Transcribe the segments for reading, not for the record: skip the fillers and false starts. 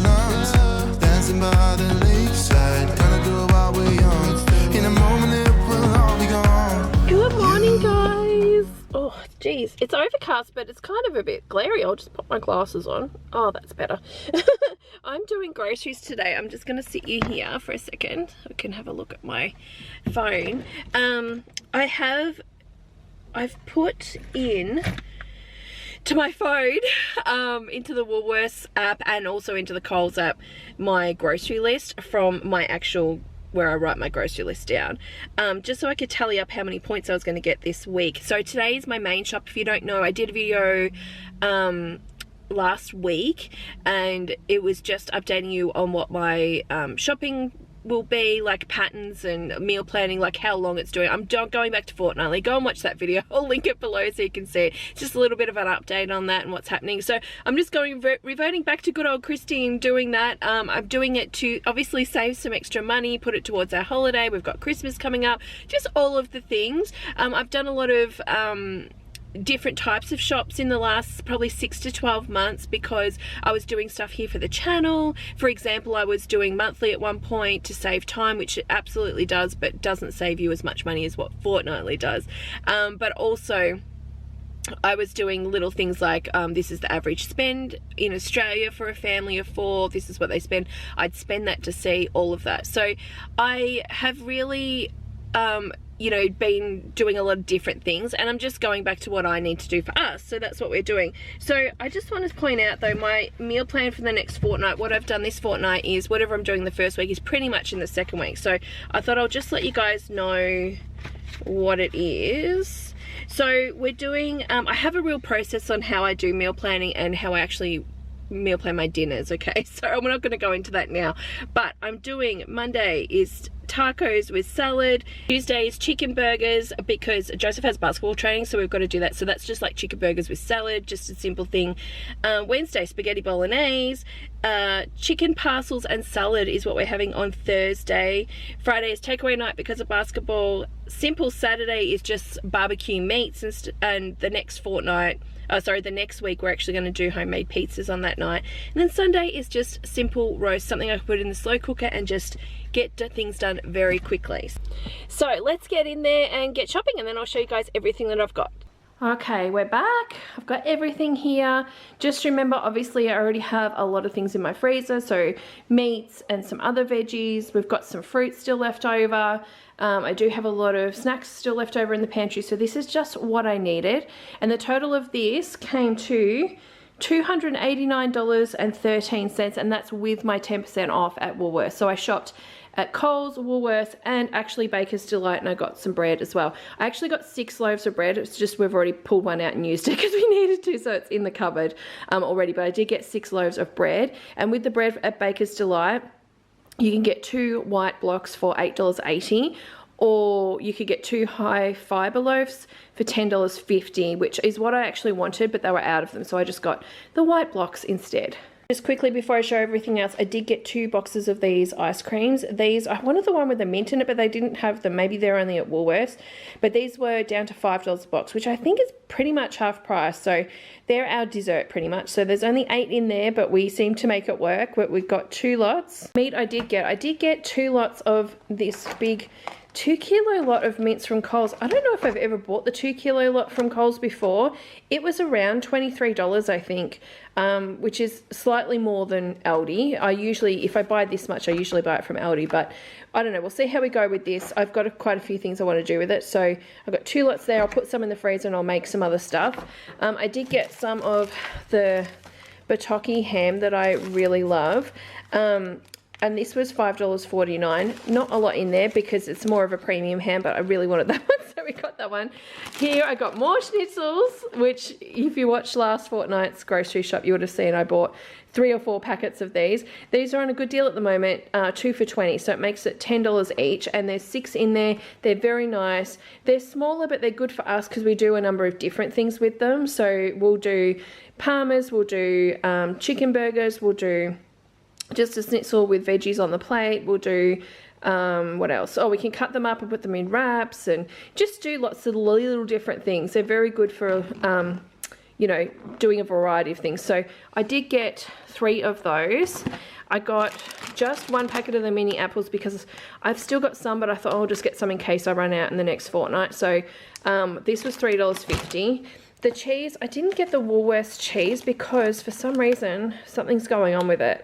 lungs. Dancing by the lakeside, gonna do it while we're young. In a moment it will all be gone. Good morning, guys. Oh, geez, it's overcast, but it's kind of a bit glary. I'll just put my glasses on. Oh, that's better. I'm doing groceries today. I'm just going to sit you here for a second. We can have a look at my phone. I've put in to my phone, into the Woolworths app and also into the Coles app, my grocery list from my actual, where I write my grocery list down, just so I could tally up how many points I was going to get this week. So today is my main shop. If you don't know, I did a video last week and it was just updating you on what my shopping will be, like patterns and meal planning, like how long it's doing. I'm going back to fortnightly. Go and watch that video. I'll link it below so you can see it. It's just a little bit of an update on that and what's happening. So I'm just reverting back to good old Christine doing that. I'm doing it to obviously save some extra money, put it towards our holiday. We've got Christmas coming up, just all of the things. I've done a lot of different types of shops in the last probably 6 to 12 months because I was doing stuff here for the channel. For example, I was doing monthly at one point to save time, which it absolutely does, but doesn't save you as much money as what fortnightly does. But also I was doing little things like this is the average spend in Australia for a family of 4. This is what they spend. I'd spend that to see all of that. So I have really you know, been doing a lot of different things, and I'm just going back to what I need to do for us. So that's what we're doing. So I just want to point out though, my meal plan for the next fortnight, what I've done this fortnight is whatever I'm doing the first week is pretty much in the second week. So I thought I'll just let you guys know what it is. So we're doing, I have a real process on how I do meal planning and how I actually meal plan my dinners, okay? So I'm not going to go into that now, but I'm doing, Monday is tacos with salad, Tuesday is chicken burgers because Joseph has basketball training, so we've got to do that. So that's just like chicken burgers with salad, just a simple thing. Wednesday, spaghetti bolognese, chicken parcels and salad is what we're having on Thursday. Friday is takeaway night because of basketball. Simple Saturday is just barbecue meats, and the next fortnight, the next week we're actually going to do homemade pizzas on that night. And then Sunday is just simple roast, something I can put in the slow cooker and just get things done very quickly. So let's get in there and get shopping, and then I'll show you guys everything that I've got. Okay, we're back. I've got everything here. Just remember, obviously I already have a lot of things in my freezer, so meats and some other veggies. We've got some fruit still left over. I do have a lot of snacks still left over in the pantry, so this is just what I needed. And the total of this came to $289.13, and that's with my 10% off at Woolworths. So I shopped at Coles, Woolworths, and actually Baker's Delight, and I got some bread as well. I actually got 6 loaves of bread. It's just we've already pulled one out and used it because we needed to, so it's in the cupboard already. But I did get 6 loaves of bread, and with the bread at Baker's Delight, you can get 2 white blocks for $8.80, or you could get 2 high fiber loaves for $10.50, which is what I actually wanted, but they were out of them, so I just got the white blocks instead. Just quickly before I show everything else, I did get 2 boxes of these ice creams. These, I wanted the one with the mint in it, but they didn't have them. Maybe they're only at Woolworths. But these were down to $5 a box, which I think is pretty much half price. So they're our dessert pretty much. So there's only 8 in there, but we seem to make it work. But we've got 2 lots. Meat I did get 2 lots of this big 2 kilo lot of mince from Coles. I don't know if I've ever bought the 2 kilo lot from Coles before. It was around $23, I think, which is slightly more than Aldi. I usually, if I buy this much, I usually buy it from Aldi, but I don't know. We'll see how we go with this. I've got quite a few things I want to do with it. So I've got 2 lots there. I'll put some in the freezer and I'll make some other stuff. I did get some of the Bataki ham that I really love. And this was $5.49. Not a lot in there because it's more of a premium ham, but I really wanted that one, so we got that one. Here I got more schnitzels, which if you watched last fortnight's grocery shop, you would have seen I bought 3 or 4 packets of these. These are on a good deal at the moment, 2 for $20, so it makes it $10 each, and there's 6 in there. They're very nice. They're smaller, but they're good for us because we do a number of different things with them. So we'll do parmas, we'll do chicken burgers, we'll do just a schnitzel with veggies on the plate. We'll do, what else? Oh, we can cut them up and put them in wraps and just do lots of little different things. They're very good for, you know, doing a variety of things. So I did get 3 of those. I got just 1 packet of the mini apples because I've still got some, but I thought I'll just get some in case I run out in the next fortnight. So this was $3.50. The cheese, I didn't get the Woolworths cheese because for some reason something's going on with it.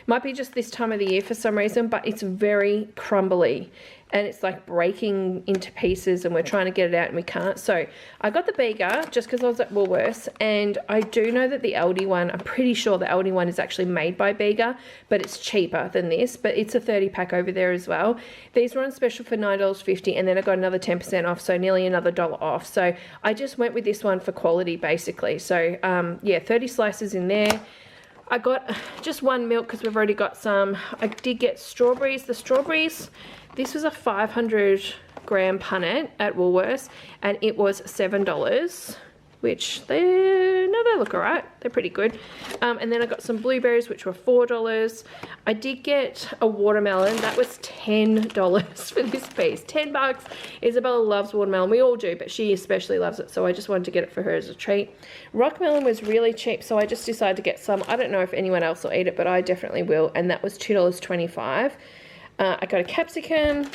Might be just this time of the year for some reason, but it's very crumbly and it's like breaking into pieces and we're trying to get it out and we can't. So I got the Bega just because I was at Woolworths, and I do know that the Aldi one, I'm pretty sure the Aldi one is actually made by Bega, but it's cheaper than this, but it's a 30 pack over there as well. These were on special for $9.50 and then I got another 10% off, so nearly another $1 off. So I just went with this one for quality basically. So yeah, 30 slices in there. I got just 1 milk because we've already got some. I did get strawberries. The strawberries, this was a 500-gram punnet at Woolworths and it was $7, which they look alright. They're pretty good. And then I got some blueberries, which were $4. I did get a watermelon. That was $10 for this piece. $10. Isabella loves watermelon. We all do, but she especially loves it, so I just wanted to get it for her as a treat. Rockmelon was really cheap, so I just decided to get some. I don't know if anyone else will eat it, but I definitely will, and that was $2.25. I got a capsicum,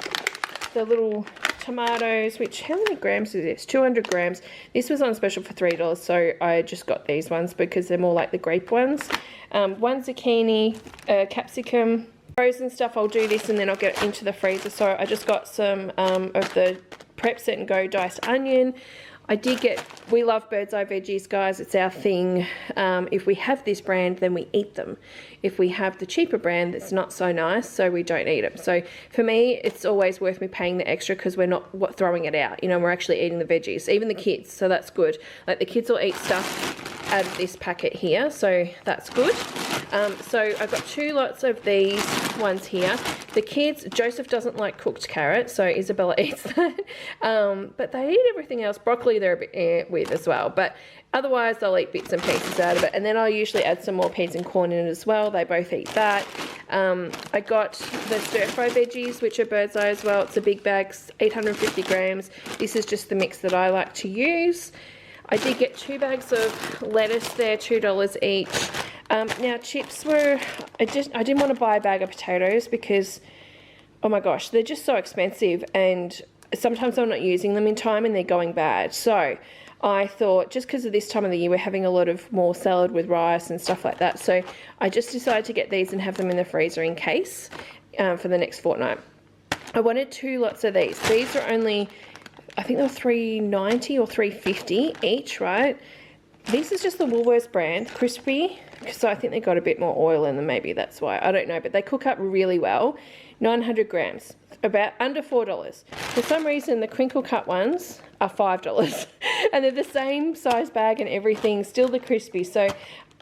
the little tomatoes, which, how many grams is this? 200 grams. This was on special for $3, so I just got these ones because they're more like the grape ones. 1 zucchini, capsicum, frozen stuff. I'll do this and then I'll get it into the freezer. So I just got some of the Prep Set and Go diced onion. I did get, we love Bird's Eye veggies, guys. It's our thing. If we have this brand, then we eat them. If we have the cheaper brand, that's not so nice, so we don't eat them. So for me, it's always worth me paying the extra because we're not throwing it out. You know, we're actually eating the veggies, even the kids, so that's good. Like the kids will eat stuff out of this packet here, so that's good. So I've got 2 lots of these ones here. The kids, Joseph doesn't like cooked carrot, so Isabella eats that. But they eat everything else. Broccoli they're a bit with as well, but otherwise they'll eat bits and pieces out of it. And then I'll usually add some more peas and corn in it as well. They both eat that. I got the stir-fry veggies, which are Bird's Eye as well. It's a big bag, 850 grams. This is just the mix that I like to use. I did get 2 bags of lettuce there, $2 each. Now chips were, I didn't want to buy a bag of potatoes because, oh my gosh, they're just so expensive and sometimes I'm not using them in time and they're going bad. So I thought, just because of this time of the year, we're having a lot of more salad with rice and stuff like that. So I just decided to get these and have them in the freezer in case for the next fortnight. I wanted 2 lots of these. These are only, I think they were $3.90 or $3.50 each, right? This is just the Woolworths brand, crispy, so I think they got a bit more oil in them, maybe that's why, I don't know, but they cook up really well. 900 grams, about under $4. For some reason, the crinkle cut ones are $5, and they're the same size bag and everything, still the crispy, so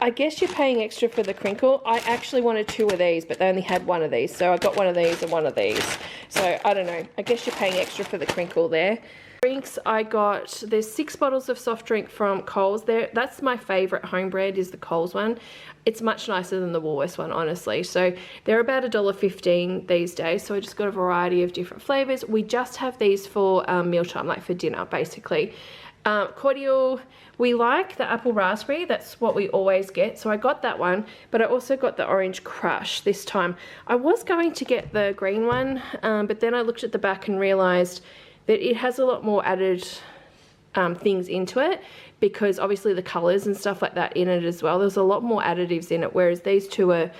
I guess you're paying extra for the crinkle. I actually wanted 2 of these, but they only had 1 of these, so I got 1 of these and 1 of these. So I don't know, I guess you're paying extra for the crinkle there. Drinks, I got, there's 6 bottles of soft drink from Coles there. That's my favourite home brand, is the Coles one. It's much nicer than the Woolworths one, honestly. So they're about $1.15 these days. So I just got a variety of different flavours. We just have these for mealtime, like for dinner, basically. Cordial, we like the apple raspberry. That's what we always get. So I got that one, but I also got the orange crush this time. I was going to get the green one, but then I looked at the back and realised that it has a lot more added things into it, because obviously the colours and stuff like that in it as well. There's a lot more additives in it, whereas these two are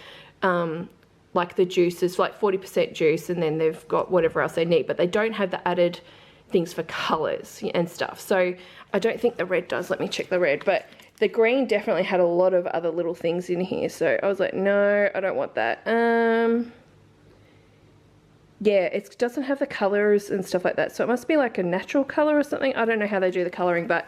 like the juices, like 40% juice, and then they've got whatever else they need, but they don't have the added things for colours and stuff. So I don't think the red does. Let me check the red, but the green definitely had a lot of other little things in here. So I was like, no, I don't want that. Yeah, it doesn't have the colours and stuff like that, so it must be like a natural colour or something. I don't know how they do the colouring, but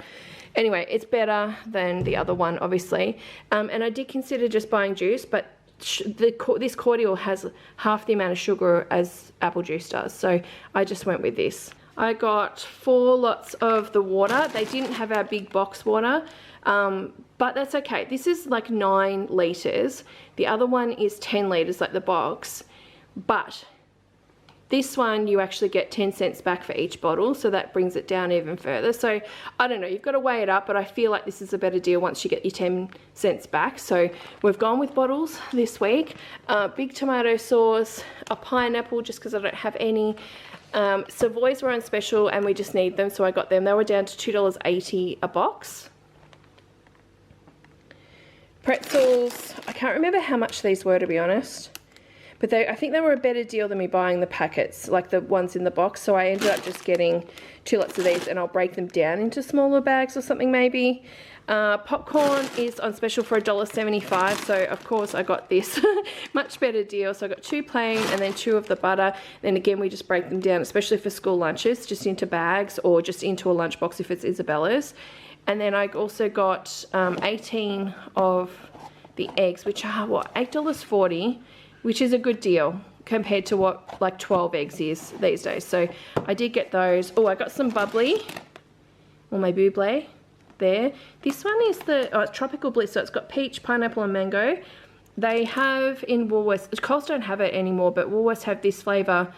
anyway, it's better than the other one, obviously. And I did consider just buying juice, but this cordial has half the amount of sugar as apple juice does, so I just went with this. I got 4 lots of the water. They didn't have our big box water, but that's okay. This is like 9 litres. The other one is 10 litres, like the box, but This one you actually get 10 cents back for each bottle, so that brings it down even further. So I don't know, you've got to weigh it up, but I feel like this is a better deal once you get your 10 cents back. So we've gone with bottles this week. Big tomato sauce, a pineapple just because I don't have any. Savoys were on special and we just need them, so I got them. They were down to $2.80 a box. Pretzels, I can't remember how much these were, to be honest, but I think they were a better deal than me buying the packets, like the ones in the box, so I ended up just getting 2 lots of these, and I'll break them down into smaller bags or something maybe. Popcorn is on special for $1.75, so of course I got this much better deal. So I got 2 plain and then 2 of the butter. Then again, we just break them down, especially for school lunches, just into bags or just into a lunchbox if it's Isabella's. And then I also got 18 of the eggs, which are what, $8.40, which is a good deal compared to what like 12 eggs is these days. So I did get those. Oh, I got some bubbly, or my bubbly there. This one is the tropical bliss, so it's got peach, pineapple and mango. They have in Woolworths, Coles don't have it anymore, but Woolworths have this flavour,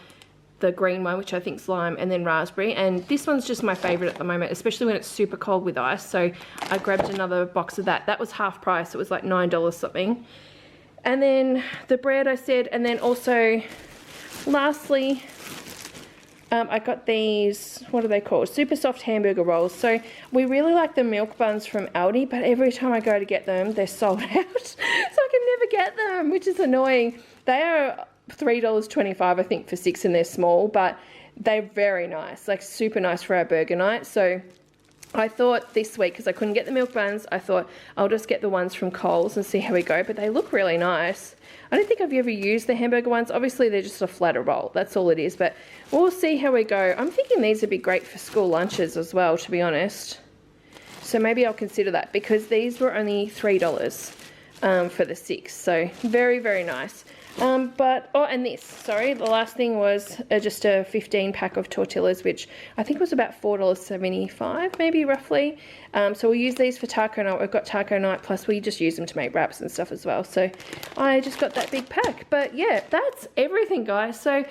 the green one, which I think is lime, and then raspberry, and this one's just my favourite at the moment, especially when it's super cold with ice. So I grabbed another box of that. That was half price, it was like $9 something. And then the bread I said, and then also lastly I got these, what are they called, super soft hamburger rolls. So we really like the milk buns from Aldi, but every time I go to get them they're sold out so I can never get them, which is annoying. They are $3.25 I think for 6, and they're small, but they're very nice, like super nice for our burger night. So I thought this week, because I couldn't get the milk buns, I thought I'll just get the ones from Coles and see how we go, but they look really nice. I don't think I've ever used the hamburger ones. Obviously they're just a flatter roll, that's all it is, but we'll see how we go. I'm thinking these would be great for school lunches as well, to be honest. So maybe I'll consider that, because these were only $3 for the 6, so very, very nice. And this, sorry, the last thing was just a 15 pack of tortillas, which I think was about $4.75, maybe roughly. So we'll use these for taco night. We've got taco night, plus we just use them to make wraps and stuff as well. So I just got that big pack. But yeah, that's everything, guys. So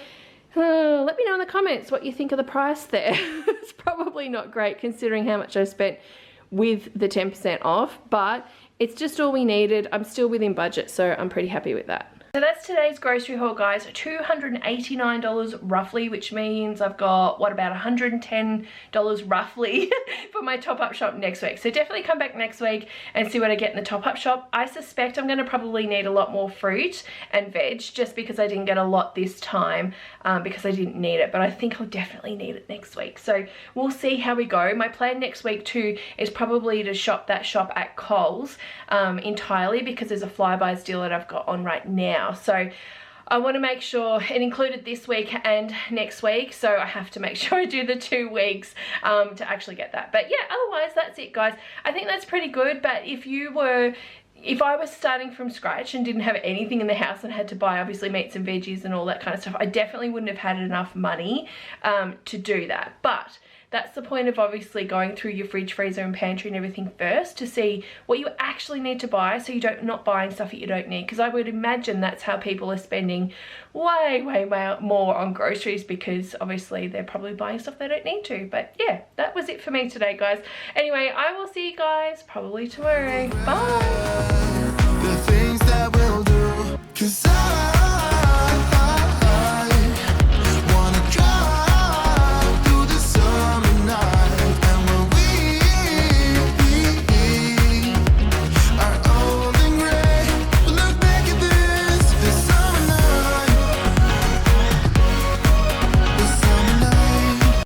let me know in the comments what you think of the price there. It's probably not great considering how much I spent with the 10% off, but it's just all we needed. I'm still within budget, so I'm pretty happy with that. So that's today's grocery haul, guys. $289 roughly, which means I've got, what, about $110 roughly for my top-up shop next week. So definitely come back next week and see what I get in the top-up shop. I suspect I'm going to probably need a lot more fruit and veg, just because I didn't get a lot this time because I didn't need it. But I think I'll definitely need it next week. So we'll see how we go. My plan next week too is probably to shop that shop at Coles entirely, because there's a Flybuys deal that I've got on right now. So I want to make sure it included this week and next week, so I have to make sure I do the 2 weeks to actually get that. But yeah, otherwise that's it, guys. I think that's pretty good. But if I was starting from scratch and didn't have anything in the house and had to buy obviously meats and veggies and all that kind of stuff, I definitely wouldn't have had enough money to do that. But that's the point of obviously going through your fridge, freezer and pantry and everything first, to see what you actually need to buy, so you don't not buying stuff that you don't need. Because I would imagine that's how people are spending way more on groceries, because obviously they're probably buying stuff they don't need to. But yeah, that was it for me today, guys. Anyway, I will see you guys probably tomorrow. Bye.